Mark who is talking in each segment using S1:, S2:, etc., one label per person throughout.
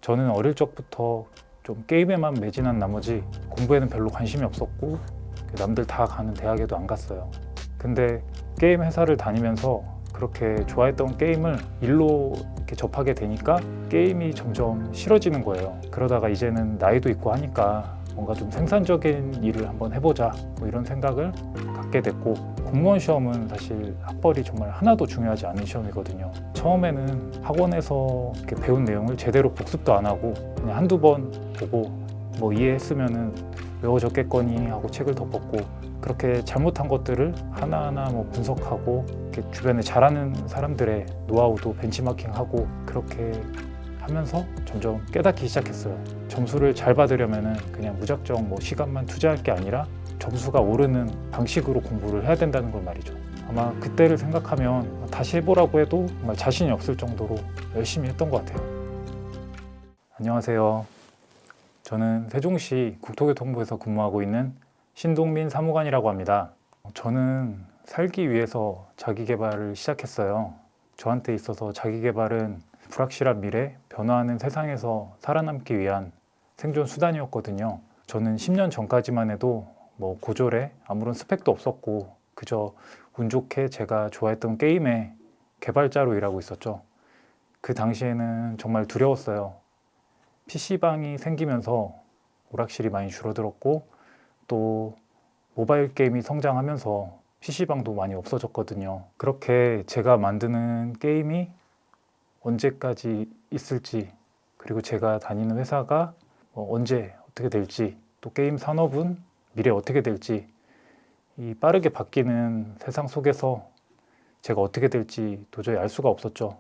S1: 저는 어릴 적부터 좀 게임에만 매진한 나머지 공부에는 별로 관심이 없었고 남들 다 가는 대학에도 안 갔어요. 근데 게임 회사를 다니면서 그렇게 좋아했던 게임을 일로 이렇게 접하게 되니까 게임이 점점 싫어지는 거예요. 그러다가 이제는 나이도 있고 하니까 뭔가 좀 생산적인 일을 한번 해보자 뭐 이런 생각을 갖게 됐고, 공무원 시험은 사실 학벌이 정말 하나도 중요하지 않은 시험이거든요. 처음에는 학원에서 이렇게 배운 내용을 제대로 복습도 안 하고 그냥 한두 번 보고 뭐 이해했으면은 외워졌겠거니 하고 책을 덮었고, 그렇게 잘못한 것들을 하나하나 뭐 분석하고 이렇게 주변에 잘하는 사람들의 노하우도 벤치마킹하고 그렇게 하면서 점점 깨닫기 시작했어요. 점수를 잘 받으려면은 그냥 무작정 뭐 시간만 투자할 게 아니라 점수가 오르는 방식으로 공부를 해야 된다는 걸 말이죠. 아마 그때를 생각하면 다시 해보라고 해도 정말 자신이 없을 정도로 열심히 했던 것 같아요. 안녕하세요. 저는 세종시 국토교통부에서 근무하고 있는 신동민 사무관이라고 합니다. 저는 살기 위해서 자기계발을 시작했어요. 저한테 있어서 자기계발은 불확실한 미래, 변화하는 세상에서 살아남기 위한 생존 수단이었거든요. 저는 10년 전까지만 해도 뭐 고졸에 아무런 스펙도 없었고 그저 운 좋게 제가 좋아했던 게임의 개발자로 일하고 있었죠. 그 당시에는 정말 두려웠어요. PC방이 생기면서 오락실이 많이 줄어들었고 또 모바일 게임이 성장하면서 PC방도 많이 없어졌거든요. 그렇게 제가 만드는 게임이 언제까지 있을지, 그리고 제가 다니는 회사가 언제 어떻게 될지, 또 게임 산업은 미래에 어떻게 될지, 이 빠르게 바뀌는 세상 속에서 제가 어떻게 될지 도저히 알 수가 없었죠.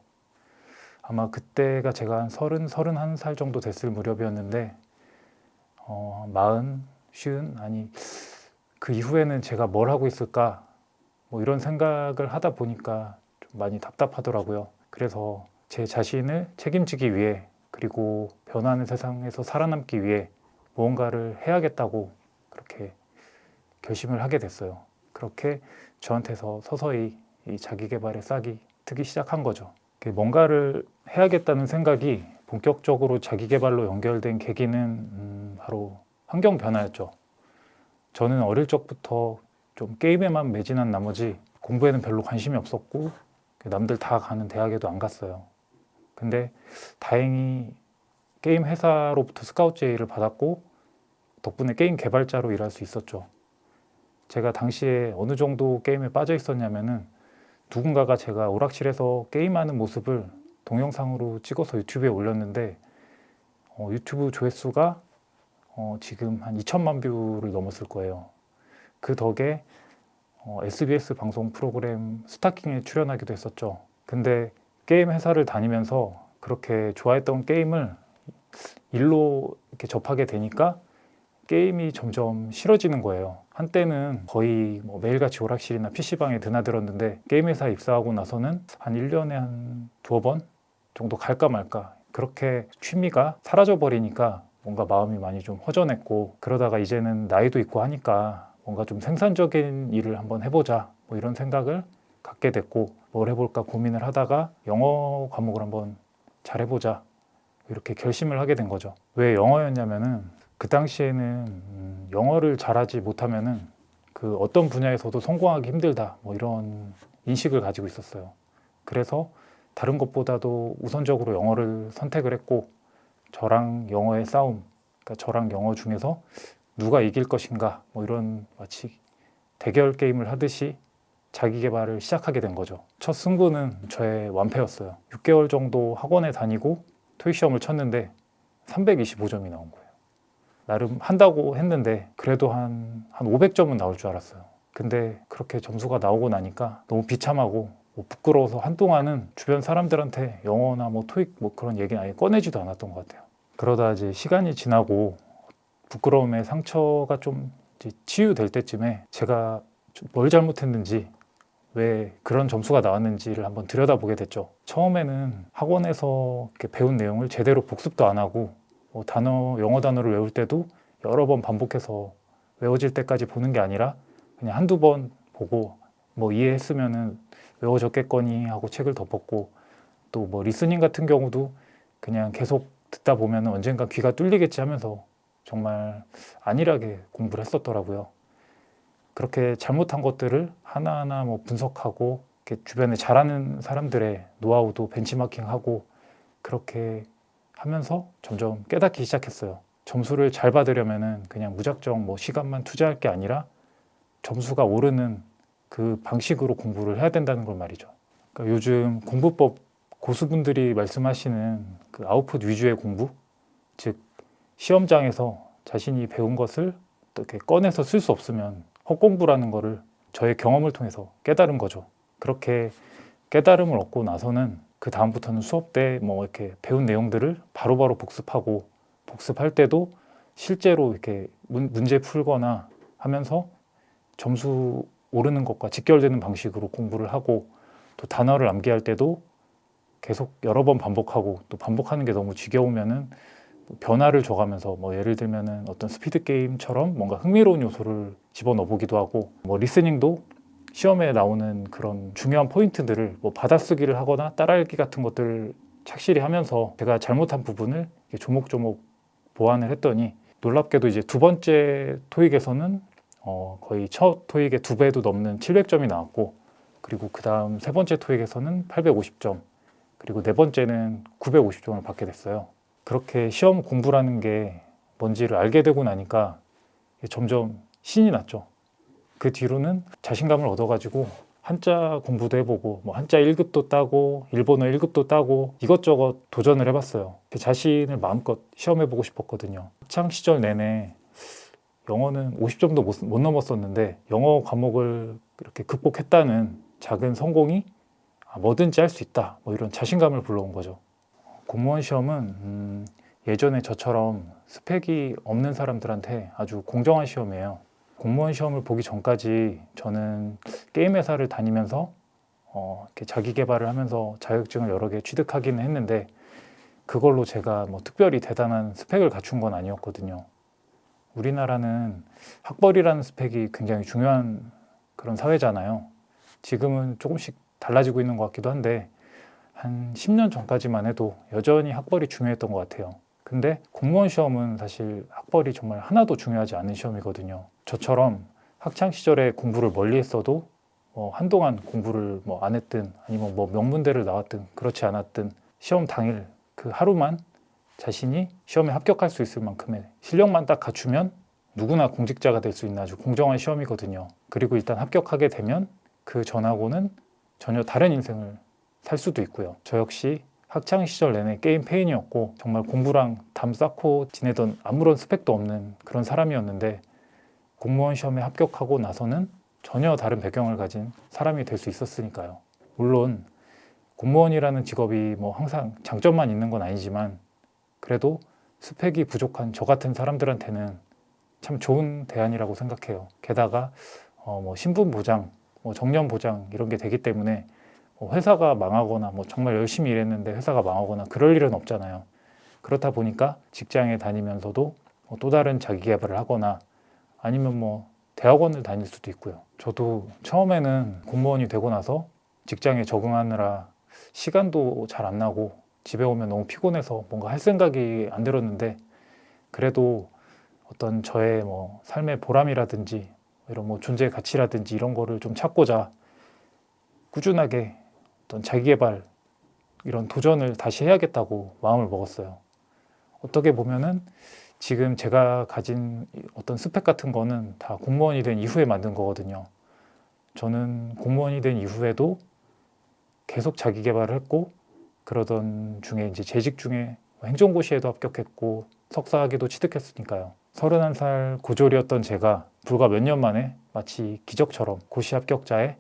S1: 아마 그때가 제가 한 31살 정도 됐을 무렵이었는데 40, 50, 아니 그 이후에는 제가 뭘 하고 있을까 뭐 이런 생각을 하다 보니까 좀 많이 답답하더라고요. 그래서 제 자신을 책임지기 위해, 그리고 변화하는 세상에서 살아남기 위해 무언가를 해야겠다고 그렇게 결심을 하게 됐어요. 그렇게 저한테서 서서히 이 자기계발의 싹이 트기 시작한 거죠. 뭔가를 해야겠다는 생각이 본격적으로 자기계발로 연결된 계기는 바로 환경 변화였죠. 저는 어릴 적부터 좀 게임에만 매진한 나머지 공부에는 별로 관심이 없었고 남들 다 가는 대학에도 안 갔어요. 근데 다행히 게임 회사로부터 스카우트 제의를 받았고 덕분에 게임 개발자로 일할 수 있었죠. 제가 당시에 어느 정도 게임에 빠져 있었냐면은 누군가가 제가 오락실에서 게임하는 모습을 동영상으로 찍어서 유튜브에 올렸는데 유튜브 조회수가 지금 한 2천만 뷰를 넘었을 거예요. 그 덕에 SBS 방송 프로그램 스타킹에 출연하기도 했었죠. 근데 게임 회사를 다니면서 그렇게 좋아했던 게임을 일로 이렇게 접하게 되니까 게임이 점점 싫어지는 거예요. 한때는 거의 뭐 매일같이 오락실이나 PC방에 드나들었는데 게임 회사에 입사하고 나서는 한 1년에 한 2번 정도 갈까 말까, 그렇게 취미가 사라져 버리니까 뭔가 마음이 많이 좀 허전했고, 그러다가 이제는 나이도 있고 하니까 뭔가 좀 생산적인 일을 한번 해보자 뭐 이런 생각을 갖게 됐고, 뭘 해볼까 고민을 하다가 영어 과목을 한번 잘해보자 이렇게 결심을 하게 된 거죠. 왜 영어였냐면은 그 당시에는 영어를 잘하지 못하면은 그 어떤 분야에서도 성공하기 힘들다 뭐 이런 인식을 가지고 있었어요. 그래서 다른 것보다도 우선적으로 영어를 선택을 했고, 저랑 영어의 싸움, 그러니까 저랑 영어 중에서 누가 이길 것인가 뭐 이런 마치 대결 게임을 하듯이 자기 개발을 시작하게 된 거죠. 첫 승부는 저의 완패였어요. 6개월 정도 학원에 다니고 토익 시험을 쳤는데 325점이 나온 거예요. 나름 한다고 했는데 그래도 한 500점은 나올 줄 알았어요. 근데 그렇게 점수가 나오고 나니까 너무 비참하고 뭐 부끄러워서 한동안은 주변 사람들한테 영어나 뭐 토익 뭐 그런 얘기는 아예 꺼내지도 않았던 것 같아요. 그러다 이제 시간이 지나고 부끄러움의 상처가 좀 이제 치유될 때쯤에 제가 뭘 잘못했는지, 왜 그런 점수가 나왔는지를 한번 들여다보게 됐죠. 처음에는 학원에서 이렇게 배운 내용을 제대로 복습도 안 하고 뭐 영어 단어를 외울 때도 여러 번 반복해서 외워질 때까지 보는 게 아니라 그냥 한두 번 보고 뭐 이해했으면은 외워졌겠거니 하고 책을 덮었고, 또 뭐 리스닝 같은 경우도 그냥 계속 듣다 보면 언젠가 귀가 뚫리겠지 하면서 정말 안일하게 공부를 했었더라고요. 그렇게 잘못한 것들을 하나하나 뭐 분석하고 이렇게 주변에 잘하는 사람들의 노하우도 벤치마킹하고 그렇게 하면서 점점 깨닫기 시작했어요. 점수를 잘 받으려면은 그냥 무작정 뭐 시간만 투자할 게 아니라 점수가 오르는 그 방식으로 공부를 해야 된다는 걸 말이죠. 그러니까 요즘 공부법 고수분들이 말씀하시는 그 아웃풋 위주의 공부, 즉 시험장에서 자신이 배운 것을 어떻게 꺼내서 쓸 수 없으면 헛공부라는 거를 저의 경험을 통해서 깨달은 거죠. 그렇게 깨달음을 얻고 나서는 그 다음부터는 수업 때 뭐 이렇게 배운 내용들을 바로바로 복습하고 복습할 때도 실제로 이렇게 문제 풀거나 하면서 점수 오르는 것과 직결되는 방식으로 공부를 하고 또 단어를 암기할 때도 계속 여러 번 반복하고 또 반복하는 게 너무 지겨우면은 변화를 줘가면서 뭐 예를 들면은 어떤 스피드 게임처럼 뭔가 흥미로운 요소를 집어넣어 보기도 하고 뭐 리스닝도 시험에 나오는 그런 중요한 포인트들을 뭐 받아쓰기를 하거나 따라읽기 같은 것들을 착실히 하면서 제가 잘못한 부분을 조목조목 보완을 했더니 놀랍게도 이제 두 번째 토익에서는 거의 첫 토익의 2배도 넘는 700점이 나왔고 그리고 그 다음 세 번째 토익에서는 850점 그리고 네 번째는 950점을 받게 됐어요. 그렇게 시험 공부라는 게 뭔지를 알게 되고 나니까 점점 신이 났죠. 그 뒤로는 자신감을 얻어가지고 한자 공부도 해보고 뭐 한자 1급도 따고 일본어 1급도 따고 이것저것 도전을 해봤어요. 제 자신을 마음껏 시험해보고 싶었거든요. 학창 시절 내내 영어는 50점도 못 넘었었는데 영어 과목을 이렇게 극복했다는 작은 성공이 뭐든지 할 수 있다 뭐 이런 자신감을 불러온 거죠. 공무원 시험은 예전에 저처럼 스펙이 없는 사람들한테 아주 공정한 시험이에요. 공무원 시험을 보기 전까지 저는 게임 회사를 다니면서 이렇게 자기 개발을 하면서 자격증을 여러 개 취득하기는 했는데 그걸로 제가 뭐 특별히 대단한 스펙을 갖춘 건 아니었거든요. 우리나라는 학벌이라는 스펙이 굉장히 중요한 그런 사회잖아요. 지금은 조금씩 달라지고 있는 것 같기도 한데 한 10년 전까지만 해도 여전히 학벌이 중요했던 것 같아요. 근데 공무원 시험은 사실 학벌이 정말 하나도 중요하지 않은 시험이거든요. 저처럼 학창 시절에 공부를 멀리 했어도 한동안 공부를 뭐 안 했든 아니면 뭐 명문대를 나왔든 그렇지 않았든 시험 당일 그 하루만 자신이 시험에 합격할 수 있을 만큼의 실력만 딱 갖추면 누구나 공직자가 될 수 있는 아주 공정한 시험이거든요. 그리고 일단 합격하게 되면 그 전하고는 전혀 다른 인생을 살 수도 있고요. 저 역시 학창 시절 내내 게임 페인이었고 정말 공부랑 담 쌓고 지내던 아무런 스펙도 없는 그런 사람이었는데 공무원 시험에 합격하고 나서는 전혀 다른 배경을 가진 사람이 될 수 있었으니까요. 물론 공무원이라는 직업이 뭐 항상 장점만 있는 건 아니지만 그래도 스펙이 부족한 저 같은 사람들한테는 참 좋은 대안이라고 생각해요. 게다가 뭐 신분 보장, 뭐 정년 보장 이런 게 되기 때문에 회사가 망하거나 뭐 정말 열심히 일했는데 회사가 망하거나 그럴 일은 없잖아요. 그렇다 보니까 직장에 다니면서도 또 다른 자기 개발을 하거나 아니면 뭐 대학원을 다닐 수도 있고요. 저도 처음에는 공무원이 되고 나서 직장에 적응하느라 시간도 잘 안 나고 집에 오면 너무 피곤해서 뭔가 할 생각이 안 들었는데 그래도 어떤 저의 뭐 삶의 보람이라든지 이런 뭐 존재의 가치라든지 이런 거를 좀 찾고자 꾸준하게 어떤 자기계발 이런 도전을 다시 해야겠다고 마음을 먹었어요. 어떻게 보면은 지금 제가 가진 어떤 스펙 같은 거는 다 공무원이 된 이후에 만든 거거든요. 저는 공무원이 된 이후에도 계속 자기 개발을 했고 그러던 중에 이제 재직 중에 행정고시에도 합격했고 석사학위도 취득했으니까요. 31살 고졸이었던 제가 불과 몇 년 만에 마치 기적처럼 고시 합격자의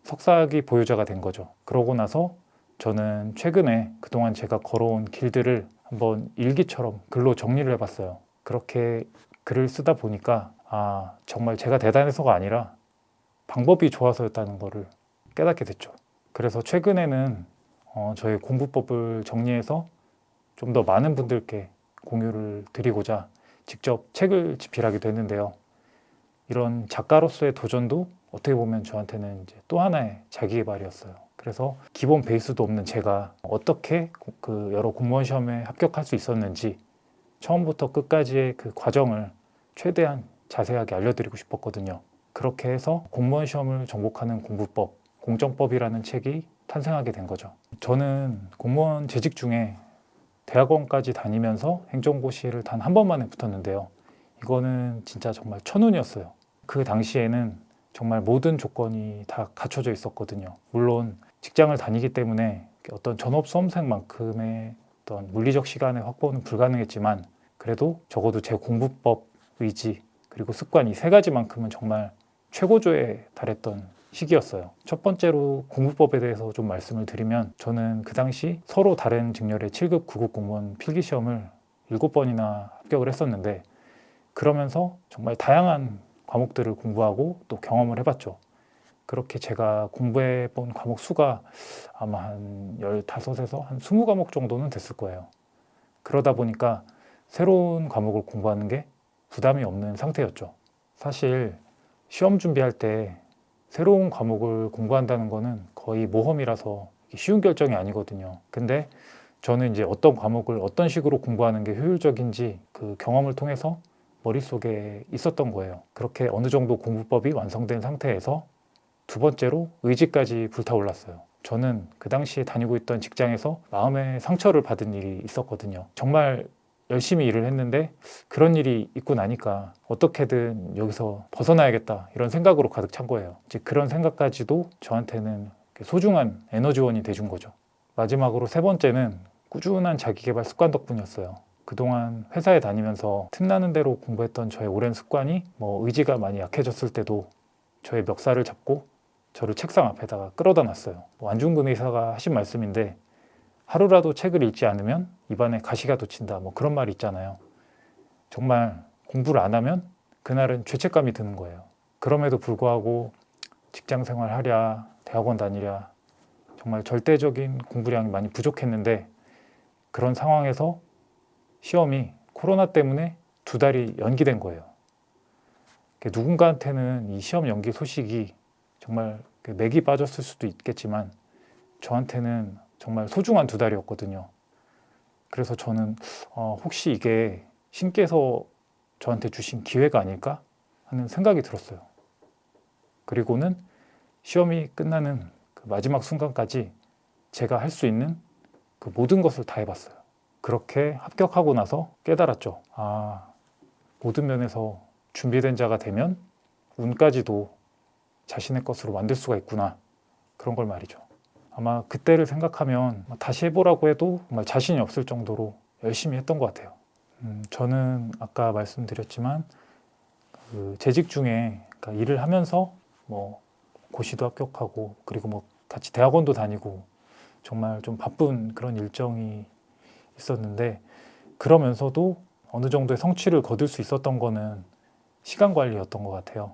S1: 석사학위 보유자가 된 거죠. 그러고 나서 저는 최근에 그동안 제가 걸어온 길들을 한번 일기처럼 글로 정리를 해봤어요. 그렇게 글을 쓰다 보니까 정말 제가 대단해서가 아니라 방법이 좋아서였다는 거를 깨닫게 됐죠. 그래서 최근에는 저의 공부법을 정리해서 좀 더 많은 분들께 공유를 드리고자 직접 책을 집필하기도 했는데요. 이런 작가로서의 도전도 어떻게 보면 저한테는 이제 또 하나의 자기계발이었어요. 그래서 그래서 기본 베이스도 없는 제가 어떻게 그 여러 공무원 시험에 합격할 수 있었는지 처음부터 끝까지의 그 과정을 최대한 자세하게 알려드리고 싶었거든요. 그렇게 해서 공무원 시험을 정복하는 공부법, 공정법이라는 책이 탄생하게 된 거죠. 저는 공무원 재직 중에 대학원까지 다니면서 행정고시를 단 한 번만에 붙었는데요. 이거는 진짜 정말 천운이었어요. 그 당시에는 정말 모든 조건이 다 갖춰져 있었거든요. 물론 직장을 다니기 때문에 어떤 전업 수험생만큼의 어떤 물리적 시간의 확보는 불가능했지만 그래도 적어도 제 공부법, 의지, 그리고 습관 이 세 가지만큼은 정말 최고조에 달했던 시기였어요. 첫 번째로 공부법에 대해서 좀 말씀을 드리면 저는 그 당시 서로 다른 직렬의 7급, 9급 공무원 필기시험을 7번이나 합격을 했었는데 그러면서 정말 다양한 과목들을 공부하고 또 경험을 해봤죠. 그렇게 제가 공부해본 과목 수가 아마 한 15에서 한 20과목 정도는 됐을 거예요. 그러다 보니까 새로운 과목을 공부하는 게 부담이 없는 상태였죠. 사실 시험 준비할 때 새로운 과목을 공부한다는 거는 거의 모험이라서 쉬운 결정이 아니거든요. 근데 저는 이제 어떤 과목을 어떤 식으로 공부하는 게 효율적인지 그 경험을 통해서 머릿속에 있었던 거예요. 그렇게 어느 정도 공부법이 완성된 상태에서 두 번째로 의지까지 불타올랐어요. 저는 그 당시에 다니고 있던 직장에서 마음의 상처를 받은 일이 있었거든요. 정말 열심히 일을 했는데 그런 일이 있고 나니까 어떻게든 여기서 벗어나야겠다 이런 생각으로 가득 찬 거예요. 이제 그런 생각까지도 저한테는 소중한 에너지원이 돼준 거죠. 마지막으로 세 번째는 꾸준한 자기계발 습관 덕분이었어요. 그동안 회사에 다니면서 틈나는 대로 공부했던 저의 오랜 습관이 의지가 많이 약해졌을 때도 저의 멱살을 잡고 저를 책상 앞에다가 끌어다 놨어요. 안중근 의사가 하신 말씀인데 하루라도 책을 읽지 않으면 입안에 가시가 돋친다 그런 말이 있잖아요. 정말 공부를 안 하면 그날은 죄책감이 드는 거예요. 그럼에도 불구하고 직장 생활 하랴 대학원 다니랴 정말 절대적인 공부량이 많이 부족했는데 그런 상황에서 시험이 코로나 때문에 2달이 연기된 거예요. 누군가한테는 이 시험 연기 소식이 정말 맥이 빠졌을 수도 있겠지만 저한테는 정말 소중한 2달이었거든요. 그래서 저는 혹시 이게 신께서 저한테 주신 기회가 아닐까 하는 생각이 들었어요. 그리고는 시험이 끝나는 그 마지막 순간까지 제가 할 수 있는 그 모든 것을 다 해봤어요. 그렇게 합격하고 나서 깨달았죠. 모든 면에서 준비된 자가 되면 운까지도 자신의 것으로 만들 수가 있구나. 그런 걸 말이죠. 아마 그때를 생각하면 다시 해보라고 해도 정말 자신이 없을 정도로 열심히 했던 것 같아요. 저는 아까 말씀드렸지만 그 재직 중에 그러니까 일을 하면서 고시도 합격하고 그리고 같이 대학원도 다니고 정말 좀 바쁜 그런 일정이 있었는데 그러면서도 어느 정도의 성취를 거둘 수 있었던 거는 시간 관리였던 것 같아요.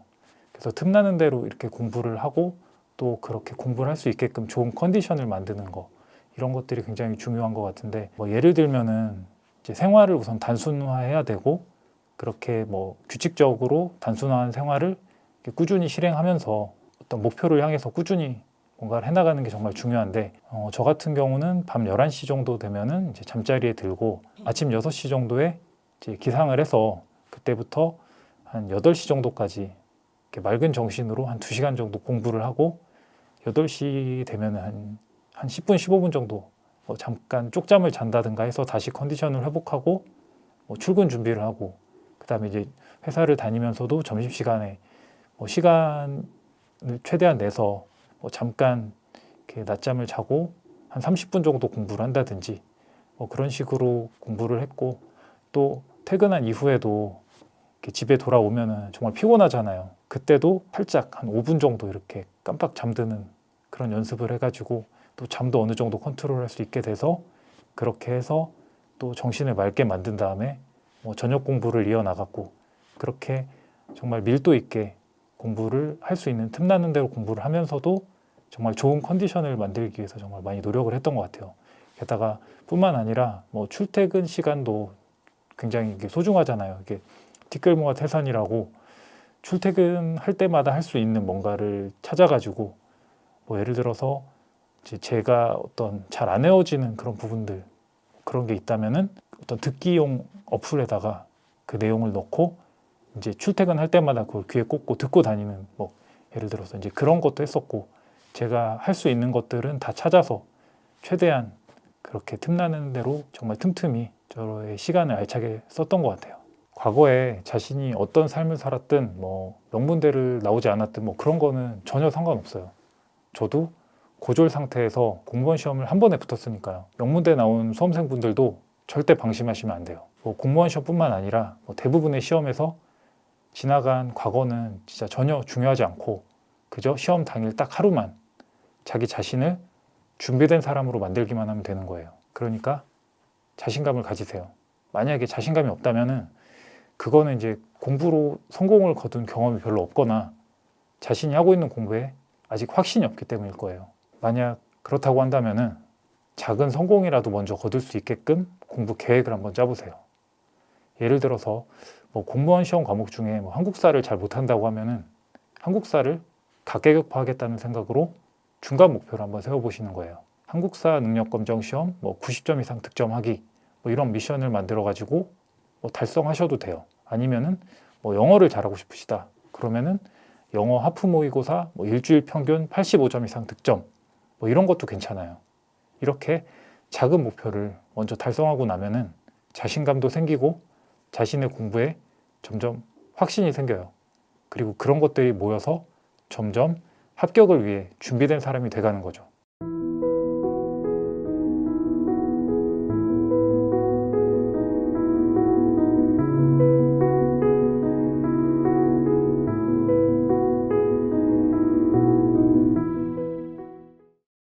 S1: 그래서 틈나는 대로 이렇게 공부를 하고 또 그렇게 공부를 할 수 있게끔 좋은 컨디션을 만드는 거 이런 것들이 굉장히 중요한 것 같은데 예를 들면은 이제 생활을 우선 단순화해야 되고 그렇게 규칙적으로 단순화한 생활을 꾸준히 실행하면서 어떤 목표를 향해서 꾸준히 뭔가를 해나가는 게 정말 중요한데 저 같은 경우는 밤 11시 정도 되면은 이제 잠자리에 들고 아침 6시 정도에 이제 기상을 해서 그때부터 한 8시 정도까지 이렇게 맑은 정신으로 한 2시간 정도 공부를 하고 8시 되면 한 10분, 15분 정도 잠깐 쪽잠을 잔다든가 해서 다시 컨디션을 회복하고 출근 준비를 하고 그 다음에 이제 회사를 다니면서도 점심시간에 시간을 최대한 내서 잠깐 이렇게 낮잠을 자고 한 30분 정도 공부를 한다든지 그런 식으로 공부를 했고 또 퇴근한 이후에도 이렇게 집에 돌아오면은 정말 피곤하잖아요. 그때도 살짝 한 5분 정도 이렇게 깜빡 잠드는 그런 연습을 해가지고 또 잠도 어느 정도 컨트롤할 수 있게 돼서 그렇게 해서 또 정신을 맑게 만든 다음에 저녁 공부를 이어나갔고 그렇게 정말 밀도 있게 공부를 할 수 있는 틈나는 대로 공부를 하면서도 정말 좋은 컨디션을 만들기 위해서 정말 많이 노력을 했던 것 같아요. 게다가 뿐만 아니라 출퇴근 시간도 굉장히 이게 소중하잖아요. 이게 티끌모아 태산이라고 출퇴근할 때마다 할 수 있는 뭔가를 찾아가지고 예를 들어서 이제 제가 어떤 잘 안 외워지는 그런 부분들 그런 게 있다면은 어떤 듣기용 어플에다가 그 내용을 넣고 이제 출퇴근할 때마다 그걸 귀에 꽂고 듣고 다니는 뭐 예를 들어서 이제 그런 것도 했었고 제가 할 수 있는 것들은 다 찾아서 최대한 그렇게 틈나는 대로 정말 틈틈이 저의 시간을 알차게 썼던 것 같아요. 과거에 자신이 어떤 삶을 살았든 뭐 명문대를 나오지 않았든 뭐 그런 거는 전혀 상관없어요. 저도 고졸 상태에서 공무원 시험을 한 번에 붙었으니까요. 명문대 나온 수험생분들도 절대 방심하시면 안 돼요. 뭐 공무원 시험뿐만 아니라 뭐 대부분의 시험에서 지나간 과거는 진짜 전혀 중요하지 않고 그저 시험 당일 딱 하루만 자기 자신을 준비된 사람으로 만들기만 하면 되는 거예요. 그러니까 자신감을 가지세요. 만약에 자신감이 없다면은 그거는 이제 공부로 성공을 거둔 경험이 별로 없거나 자신이 하고 있는 공부에 아직 확신이 없기 때문일 거예요. 만약 그렇다고 한다면은 작은 성공이라도 먼저 거둘 수 있게끔 공부 계획을 한번 짜보세요. 예를 들어서 뭐 공무원 시험 과목 중에 뭐 한국사를 잘 못한다고 하면은 한국사를 가계격파하겠다는 생각으로 중간 목표를 한번 세워보시는 거예요. 한국사 능력검정 시험 뭐 90점 이상 득점하기 뭐 이런 미션을 만들어 가지고 뭐 달성하셔도 돼요. 아니면은 뭐 영어를 잘하고 싶으시다. 그러면은 영어 하프 모의고사 뭐 일주일 평균 85점 이상 득점 뭐 이런 것도 괜찮아요. 이렇게 작은 목표를 먼저 달성하고 나면은 자신감도 생기고 자신의 공부에 점점 확신이 생겨요. 그리고 그런 것들이 모여서 점점 합격을 위해 준비된 사람이 돼가는 거죠.